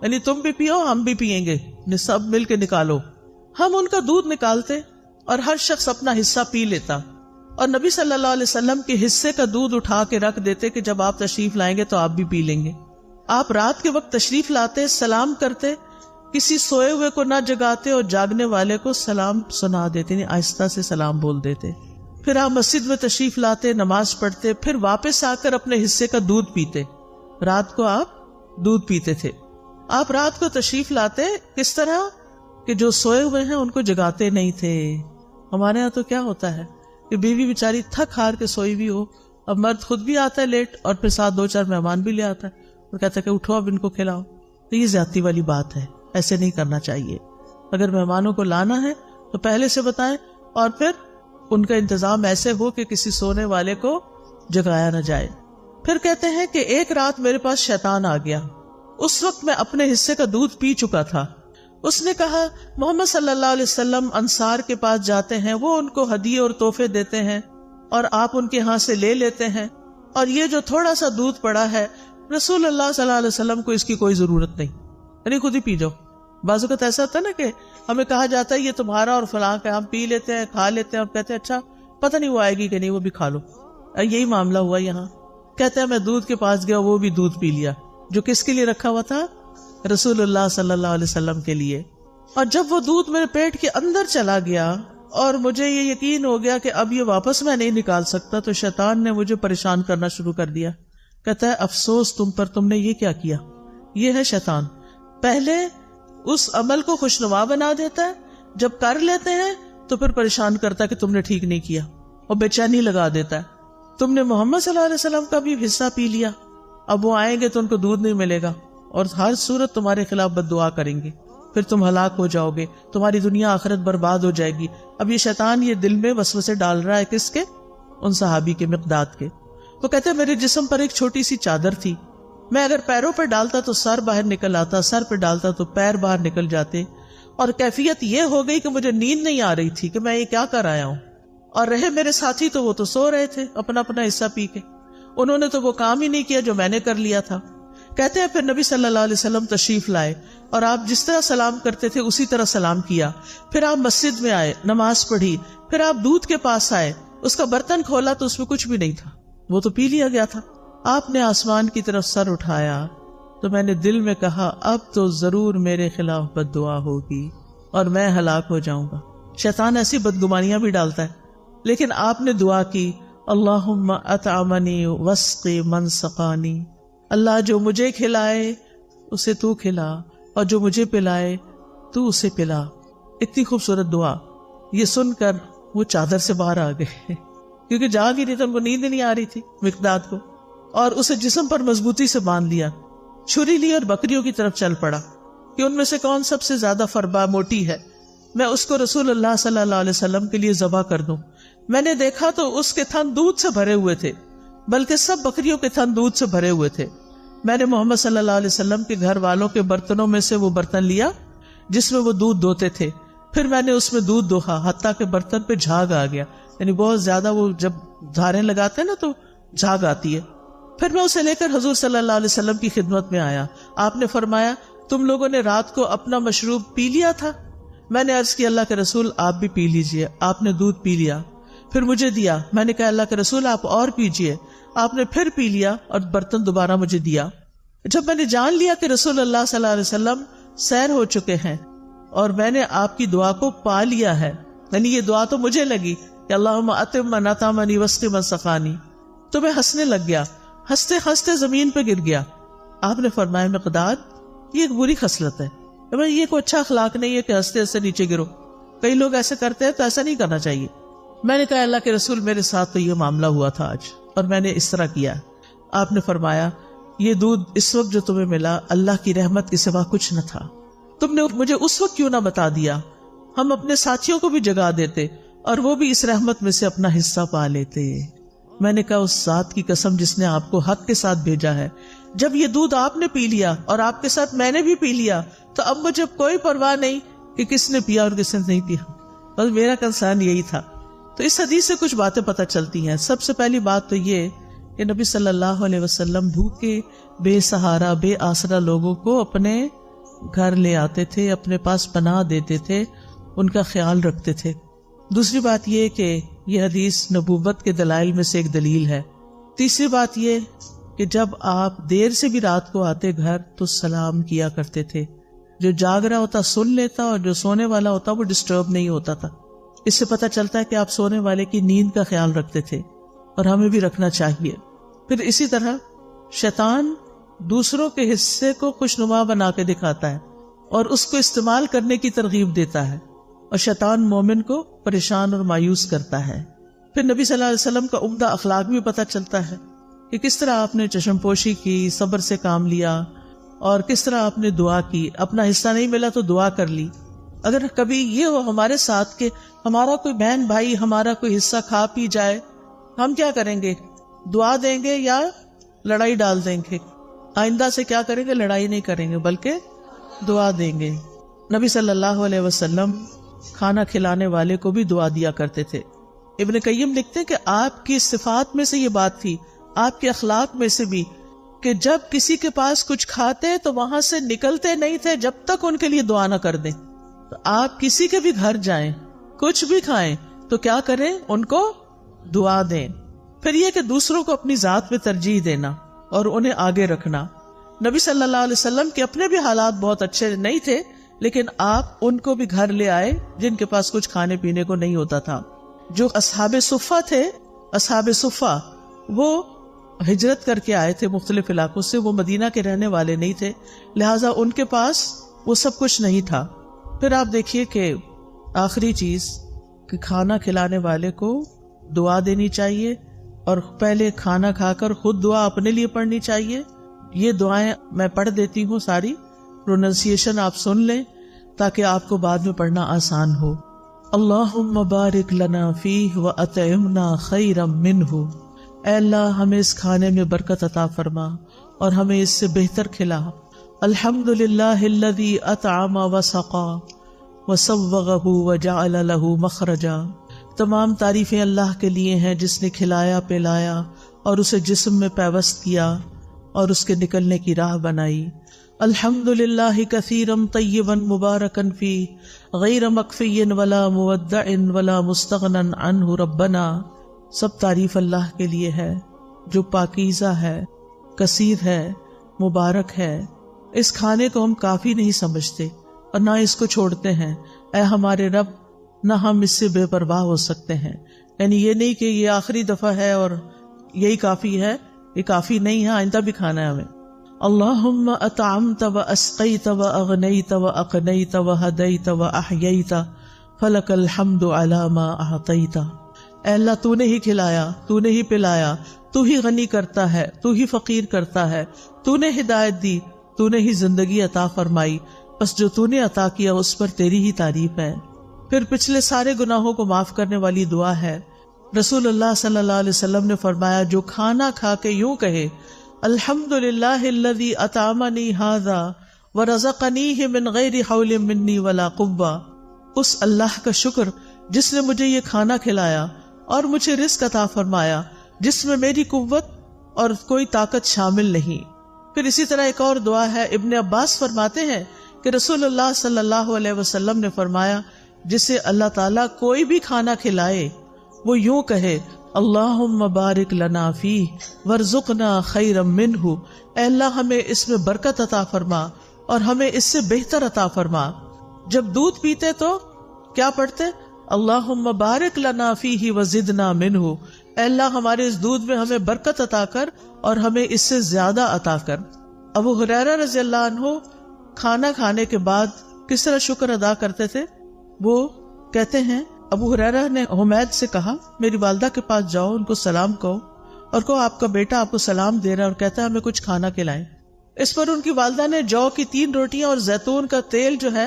یعنی تم بھی پیو ہم بھی پیئیں گے، سب مل کے نکالو۔ ہم ان کا دودھ نکالتے اور ہر شخص اپنا حصہ پی لیتا، اور نبی صلی اللہ علیہ وسلم کے حصے کا دودھ اٹھا کے رکھ دیتے کہ جب آپ تشریف لائیں گے تو آپ بھی پی لیں گے۔ آپ رات کے وقت تشریف لاتے، سلام کرتے، کسی سوئے ہوئے کو نہ جگاتے اور جاگنے والے کو سلام سنا دیتے، یعنی آہستہ سے سلام بول دیتے۔ پھر آپ مسجد میں تشریف لاتے، نماز پڑھتے، پھر واپس آ کر اپنے حصے کا دودھ پیتے۔ رات کو آپ دودھ پیتے تھے۔ آپ رات کو تشریف لاتے کس طرح کہ جو سوئے ہوئے ہیں ان کو جگاتے نہیں تھے۔ ہمارے ہاں تو کیا ہوتا ہے کہ بیوی بیچاری تھک ہار کے سوئی بھی ہو، اب مرد خود بھی آتا ہے لیٹ اور پھر ساتھ 2-4 مہمان بھی لے آتا ہے اور کہتا ہے کہ اٹھو اب ان کو کھلاؤ۔ تو یہ زیادتی والی بات ہے، ایسے نہیں کرنا چاہیے۔ اگر مہمانوں کو لانا ہے تو پہلے سے بتائیں، اور پھر ان کا انتظام ایسے ہو کہ کسی سونے والے کو جگایا نہ جائے۔ پھر کہتے ہیں کہ ایک رات میرے پاس شیطان آ گیا، اس وقت میں اپنے حصے کا دودھ پی چکا تھا۔ اس نے کہا محمد صلی اللہ علیہ وسلم انصار کے پاس جاتے ہیں، وہ ان کو ہدیے اور تحفے دیتے ہیں اور آپ ان کے ہاں سے لے لیتے ہیں، اور یہ جو تھوڑا سا دودھ پڑا ہے رسول اللہ صلی اللہ علیہ وسلم کو اس کی کوئی ضرورت نہیں، یعنی خود ہی پی جاؤ۔ بعض اوقات ایسا ہوتا ہے نا کہ ہمیں کہا جاتا ہے یہ تمہارا اور فلاں کا، ہم پی لیتے ہیں کھا لیتے ہیں اور کہتے ہیں اچھا پتہ نہیں وہ آئے گی کہ نہیں، وہ بھی کھا لو۔ یہی معاملہ ہوا یہاں، کہتے ہیں میں دودھ کے پاس گیا، وہ بھی دودھ پی لیا جو کس کے لیے رکھا ہوا تھا؟ رسول اللہ صلی اللہ علیہ وسلم کے لیے۔ اور جب وہ دودھ میرے پیٹ کے اندر چلا گیا اور مجھے یہ یقین ہو گیا کہ اب یہ واپس میں نہیں نکال سکتا، تو شیطان نے مجھے پریشان کرنا شروع کر دیا۔ کہتا ہے افسوس تم پر، تم نے یہ کیا کیا۔ یہ ہے شیطان، پہلے اس عمل کو خوشنما بنا دیتا ہے، جب کر لیتے ہیں تو پھر پریشان کرتا ہے کہ تم نے ٹھیک نہیں کیا، اور بے چینی لگا دیتا ہے۔ تم نے محمد صلی اللہ علیہ وسلم کا بھی حصہ پی لیا، اب وہ آئیں گے تو ان کو دودھ نہیں ملے گا اور ہر صورت تمہارے خلاف بد دعا کریں گے، پھر تم ہلاک ہو جاؤ گے، تمہاری دنیا آخرت برباد ہو جائے گی۔ اب یہ شیطان یہ دل میں وسوسے ڈال رہا ہے، کس کے؟ ان صحابی کے، مقداد کے۔ وہ کہتے ہیں میرے جسم پر ایک چھوٹی سی چادر تھی، میں اگر پیروں پر ڈالتا تو سر باہر نکل آتا، سر پہ ڈالتا تو پیر باہر نکل جاتے، اور کیفیت یہ ہو گئی کہ مجھے نیند نہیں آ رہی تھی کہ میں یہ کیا کر آیا ہوں۔ اور رہے میرے ساتھی تو وہ تو سو رہے تھے اپنا اپنا حصہ پی کے، انہوں نے تو وہ کام ہی نہیں کیا جو میں نے کر لیا تھا۔ کہتے ہیں پھر نبی صلی اللہ علیہ وسلم تشریف لائے اور آپ جس طرح سلام کرتے تھے اسی طرح سلام کیا، پھر آپ مسجد میں آئے، نماز پڑھی، پھر آپ دودھ کے پاس آئے، اس کا برتن کھولا تو اس میں کچھ بھی نہیں تھا، وہ تو پی لیا گیا تھا۔ آپ نے آسمان کی طرف سر اٹھایا تو میں نے دل میں کہا اب تو ضرور میرے خلاف بد دعا ہوگی اور میں ہلاک ہو جاؤں گا۔ شیطان ایسی بدگمانیاں بھی ڈالتا ہے، لیکن آپ نے دعا کی اللہم اطعمنی واسقی من سقانی، اللہ جو مجھے کھلائے اسے تو کھلا، اور جو مجھے پلائے تو اسے پلا۔ اتنی خوبصورت دعا، یہ سن کر وہ چادر سے باہر آ گئے کیونکہ جاگ ہی نہیں تھا، ان کو نیند نہیں آ رہی تھی مقداد کو، اور اسے جسم پر مضبوطی سے باندھ لیا، چھری لی اور بکریوں کی طرف چل پڑا کہ ان میں سے کون سب سے زیادہ فربا موٹی ہے، میں اس کو رسول اللہ صلی اللہ علیہ وسلم کے لیے ذبح کر دوں۔ میں نے دیکھا تو اس کے تھن دودھ سے بھرے ہوئے تھے، بلکہ سب بکریوں کے تھن دودھ سے بھرے ہوئے تھے۔ میں نے محمد صلی اللہ علیہ وسلم کے گھر والوں کے برتنوں میں سے وہ برتن لیا جس میں وہ دودھ دوتے تھے، پھر میں نے اس میں دودھ دوہا حتیٰ کہ برتن پہ جھاگ آ گیا، یعنی بہت زیادہ وہ جب دھاریں لگاتے ہیں نا تو جھاگ آتی ہے۔ پھر میں اسے لے کر حضور صلی اللہ علیہ وسلم کی خدمت میں آیا، آپ نے فرمایا تم لوگوں نے رات کو اپنا مشروب پی لیا تھا؟ میں نے عرض کی اللہ کے رسول آپ بھی پی لیجئے۔ آپ نے دودھ پی لیا، پھر مجھے دیا، میں نے کہا اللہ کے رسول آپ اور پیجئے، آپ نے پھر پی لیا اور برتن دوبارہ مجھے دیا۔ جب میں نے جان لیا کہ رسول اللہ صلی اللہ علیہ وسلم سیر ہو چکے ہیں اور میں نے آپ کی دعا کو پا لیا ہے، یعنی یہ دعا تو مجھے لگی کہ اللہم اطعم من اطعمنی واسقی من سقانی، تو میں ہنسنے لگ گیا، ہنستے ہنستے زمین پہ گر گیا۔ آپ نے فرمایا مقداد یہ ایک بری خصلت ہے، یہ کوئی اچھا اخلاق نہیں ہے کہ ہنستے ہنستے نیچے گرو، کئی لوگ ایسے کرتے ہیں تو ایسا نہیں کرنا چاہیے۔ میں نے کہا اللہ کے رسول میرے ساتھ تو یہ معاملہ ہوا تھا آج اور میں نے اس طرح کیا. آپ نے فرمایا یہ دودھ اس وقت جو تمہیں ملا اللہ کی رحمت کے سوا کچھ نہ تھا. تم نے مجھے اس وقت کیوں نہ بتا دیا؟ ہم اپنے ساتھیوں کو بھی جگا دیتے اور وہ بھی اس رحمت میں سے اپنا حصہ پا لیتے. میں نے کہا اس ذات کی قسم جس نے آپ کو حق کے ساتھ بھیجا ہے، جب یہ دودھ آپ نے پی لیا اور آپ کے ساتھ میں نے بھی پی لیا تو اب مجھے کوئی پرواہ نہیں کہ کس نے پیا اور کس نے نہیں پیا. بس میرا کنسرن یہی تھا. تو اس حدیث سے کچھ باتیں پتہ چلتی ہیں. سب سے پہلی بات تو یہ کہ نبی صلی اللہ علیہ وسلم بھوکے بے سہارا بے آسرا لوگوں کو اپنے گھر لے آتے تھے، اپنے پاس پناہ دیتے تھے، ان کا خیال رکھتے تھے. دوسری بات یہ کہ یہ حدیث نبوت کے دلائل میں سے ایک دلیل ہے. تیسری بات یہ کہ جب آپ دیر سے بھی رات کو آتے گھر تو سلام کیا کرتے تھے. جو جاگ رہا ہوتا سن لیتا اور جو سونے والا ہوتا وہ ڈسٹرب نہیں ہوتا تھا. اس سے پتہ چلتا ہے کہ آپ سونے والے کی نیند کا خیال رکھتے تھے اور ہمیں بھی رکھنا چاہیے. پھر اسی طرح شیطان دوسروں کے حصے کو خوشنما بنا کے دکھاتا ہے اور اس کو استعمال کرنے کی ترغیب دیتا ہے، اور شیطان مومن کو پریشان اور مایوس کرتا ہے. پھر نبی صلی اللہ علیہ وسلم کا عمدہ اخلاق بھی پتہ چلتا ہے کہ کس طرح آپ نے چشم پوشی کی، صبر سے کام لیا اور کس طرح آپ نے دعا کی. اپنا حصہ نہیں ملا تو دعا کر لی. اگر کبھی یہ ہو ہمارے ساتھ کہ ہمارا کوئی بہن بھائی ہمارا کوئی حصہ کھا پی جائے، ہم کیا کریں گے؟ دعا دیں گے یا لڑائی ڈال دیں گے؟ آئندہ سے کیا کریں گے؟ لڑائی نہیں کریں گے بلکہ دعا دیں گے. نبی صلی اللہ علیہ وسلم کھانا کھلانے والے کو بھی دعا دیا کرتے تھے. ابن قیم لکھتے ہیں کہ آپ کی صفات میں سے یہ بات تھی، آپ کے اخلاق میں سے بھی، کہ جب کسی کے پاس کچھ کھاتے تو وہاں سے نکلتے نہیں تھے جب تک ان کے لیے دعا نہ کر دیں. تو آپ کسی کے بھی گھر جائیں، کچھ بھی کھائیں تو کیا کریں؟ ان کو دعا دیں. پھر یہ کہ دوسروں کو اپنی ذات میں ترجیح دینا اور انہیں آگے رکھنا. نبی صلی اللہ علیہ وسلم کے اپنے بھی حالات بہت اچھے نہیں تھے، لیکن آپ ان کو بھی گھر لے آئے جن کے پاس کچھ کھانے پینے کو نہیں ہوتا تھا. جو اصحاب صفہ تھے، اصحاب صفہ وہ ہجرت کر کے آئے تھے مختلف علاقوں سے، وہ مدینہ کے رہنے والے نہیں تھے، لہٰذا ان کے پاس وہ سب کچھ نہیں تھا. پھر آپ دیکھیے کہ آخری چیز کہ کھانا کھلانے والے کو دعا دینی چاہیے اور پہلے کھانا کھا کر خود دعا اپنے لیے پڑھنی چاہیے. یہ دعائیں میں پڑھ دیتی ہوں، ساری پروننسیشن آپ سن لیں تاکہ آپ کو بعد میں پڑھنا آسان ہو. اللہم بارک لنا فیہ واطعمنا خیرا منہ. اے اللہ ہمیں اس کھانے میں برکت عطا فرما اور ہمیں اس سے بہتر کھلا. الحمدللہ الذی اطعم وسقا وسوغہ وجعل لہ مخرجا. تمام تعریفیں اللہ کے لیے ہیں جس نے کھلایا پلایا اور اسے جسم میں پیوست کیا اور اس کے نکلنے کی راہ بنائی. الحمدللہ کثیرا طیبا مبارکا فیہ غیر مکفی ولا مودع ولا مستغنی عنہ ربنا. سب تعریف اللہ کے لیے ہے جو پاکیزہ ہے، کثیر ہے، مبارک ہے. اس کھانے کو ہم کافی نہیں سمجھتے اور نہ اس کو چھوڑتے ہیں. اے ہمارے رب، نہ ہم اس سے بے پرواہ ہو سکتے ہیں. یعنی یہ نہیں کہ یہ آخری دفعہ ہے اور یہی کافی ہے، یہ کافی نہیں ہے، آئندہ بھی کھانا ہے ہمیں. اللہم اطعمت و اسقیت و اغنیت و اقنیت و ہدیت و احییت فلک الحمد علی ما اعطیت. اے اللہ تو نے ہی کھلایا، تو نے ہی پلایا، تو ہی غنی کرتا ہے، تو ہی فقیر کرتا ہے، تو نے ہدایت دی، تو نے ہی زندگی عطا فرمائی، بس جو تو نے عطا کیا اس پر تیری ہی تعریف ہے. پھر پچھلے سارے گناہوں کو معاف کرنے والی دعا ہے. رسول اللہ صلی اللہ علیہ وسلم نے فرمایا جو کھانا کھا کے یوں کہے الحمدللہ الذی اطعمنی ھذا ورزقنیہ من غیر حول منی ولا قوہ، اس اللہ کا شکر جس نے مجھے یہ کھانا کھلایا اور مجھے رزق عطا فرمایا جس میں میری قوت اور کوئی طاقت شامل نہیں. پھر اسی طرح ایک اور دعا ہے. ابن عباس فرماتے ہیں کہ رسول اللہ صلی اللہ علیہ وسلم نے فرمایا جسے اللہ تعالیٰ کوئی بھی کھانا کھلائے وہ یوں کہے اللہم بارک لنا فیہ ورزقنا خیرا منہ. اے اللہ ہمیں اس میں برکت عطا فرما اور ہمیں اس سے بہتر عطا فرما. جب دودھ پیتے تو کیا پڑھتے؟ اللہم بارک لنا فیہ وزدنا منہ. اے اللہ ہمارے اس دودھ میں ہمیں برکت عطا کر اور ہمیں اس سے زیادہ عطا کر. ابو ہریرہ رضی اللہ عنہ کھانا کھانے کے بعد کس طرح شکر ادا کرتے تھے؟ وہ کہتے ہیں ابو ہریرہ نے حمید سے کہا میری والدہ کے پاس جاؤ، ان کو سلام کہو اور کہو آپ کا بیٹا آپ کو سلام دے رہا ہے اور کہتا ہے ہمیں کچھ کھانا کھلائیں۔ اس پر ان کی والدہ نے جو کی 3 روٹیاں اور زیتون کا تیل جو ہے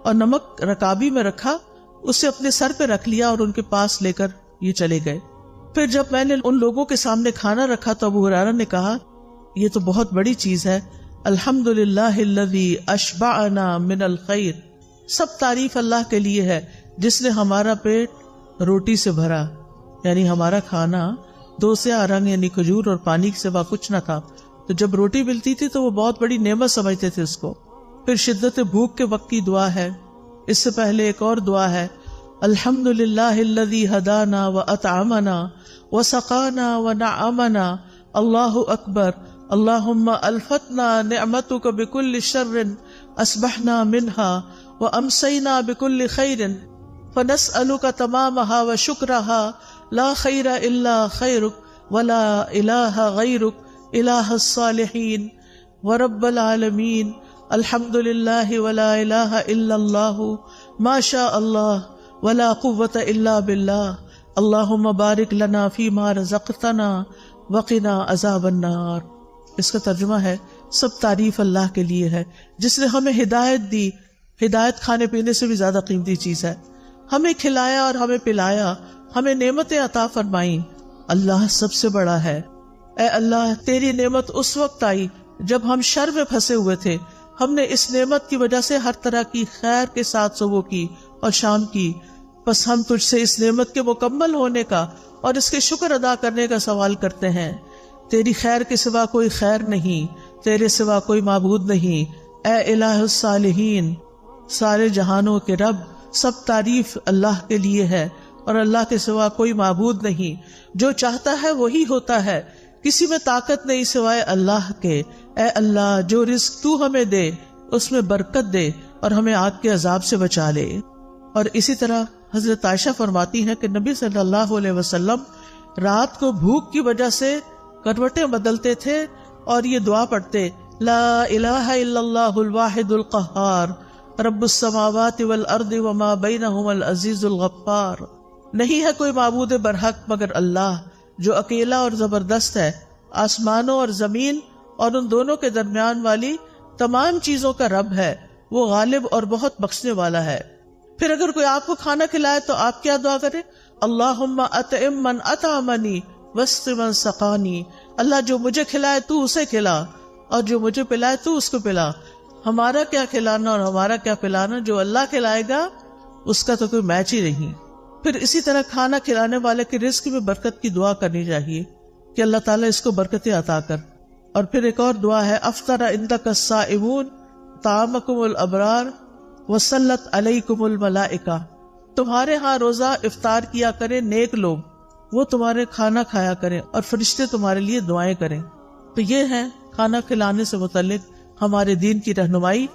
اور نمک رکابی میں رکھا، اسے اپنے سر پہ رکھ لیا اور ان کے پاس لے کر یہ چلے گئے۔ پھر جب میں نے ان لوگوں کے سامنے کھانا رکھا تو ابو ہریرہ نے کہا یہ تو بہت بڑی چیز ہے، الحمدللہ الذی اشبعنا من الخیر، سب تعریف اللہ کے لیے ہے جس نے ہمارا پیٹ روٹی سے بھرا، یعنی ہمارا کھانا 2 سیاہ رنگ یعنی کھجور اور پانی کے سوا کچھ نہ تھا، تو جب روٹی ملتی تھی تو وہ بہت بڑی نعمت سمجھتے تھے اس کو۔ پھر شدت بھوک کے وقت کی دعا ہے، اس سے پہلے ایک اور دعا ہے، الحمدللہ الذی ہدانا واطعمنا وسقانا ونعمنا، اللہ اکبر، اللہم الفتنا نعمتک بکل شر اصبحنا منها وامسینا بکل خیر فنسألک تمامها وشکرها لا خیر الا خیرک ولا الہ غیرک الہ الصالحین ورب العالمین، الحمدللہ ولا الہ الا اللہ ما شاء اللہ ولا قوة الا باللہ، اللہم بارک لنا فیما رزقتنا وقنا عذاب النار۔ اس کا ترجمہ ہے سب تعریف اللہ کے لیے ہے جس نے ہمیں ہدایت دی، ہدایت کھانے پینے سے بھی زیادہ قیمتی چیز ہے، ہمیں کھلایا اور ہمیں پلایا، ہمیں نعمتیں عطا فرمائیں، اللہ سب سے بڑا ہے۔ اے اللہ تیری نعمت اس وقت آئی جب ہم شر میں پھنسے ہوئے تھے، ہم نے اس نعمت کی وجہ سے ہر طرح کی خیر کے ساتھ صبح کی اور شام کی، بس ہم تجھ سے اس نعمت کے مکمل ہونے کا اور اس کے شکر ادا کرنے کا سوال کرتے ہیں۔ تیری خیر کے سوا کوئی خیر نہیں، تیرے سوا کوئی معبود نہیں، اے الہ الصالحین، سارے جہانوں کے رب، سب تعریف اللہ کے لیے ہے اور اللہ کے سوا کوئی معبود نہیں، جو چاہتا ہے وہی ہوتا ہے، کسی میں طاقت نہیں سوائے اللہ کے۔ اے اللہ جو رزق تو ہمیں دے اس میں برکت دے اور ہمیں آگ کے عذاب سے بچا لے۔ اور اسی طرح حضرت عائشہ فرماتی ہیں کہ نبی صلی اللہ علیہ وسلم رات کو بھوک کی وجہ سے کروٹیں بدلتے تھے اور یہ دعا پڑھتے، لا الہ الا اللہ الواحد القہار رب السماوات والارض وما بینہما العزیز الغفار، نہیں ہے کوئی معبود برحق مگر اللہ جو اکیلا اور زبردست ہے، آسمانوں اور زمین اور ان دونوں کے درمیان والی تمام چیزوں کا رب ہے، وہ غالب اور بہت بخشنے والا ہے۔ پھر اگر کوئی آپ کو کھانا کھلائے تو آپ کیا دعا کریں؟ اللہم اطعم من اطعمنی واسق من سقانی، اللہ جو مجھے کھلائے تو اسے کھلا اور جو مجھے پلائے تو اس کو پلا۔ ہمارا کیا کھلانا اور ہمارا کیا پلانا، جو اللہ کھلائے گا اس کا تو کوئی میچ ہی نہیں۔ پھر اسی طرح کھانا کھلانے والے کے رزق میں برکت کی دعا کرنی چاہیے کہ اللہ تعالیٰ اس کو برکتیں عطا کر۔ اور پھر ایک اور دعا ہے، افطر عندک الصائمون طعامکم الابرار وصلت علیکم الملائکہ، تمہارے ہاں روزہ افطار کیا کریں نیک لوگ، وہ تمہارے کھانا کھایا کریں اور فرشتے تمہارے لیے دعائیں کریں۔ تو یہ ہے کھانا کھلانے سے متعلق ہمارے دین کی رہنمائی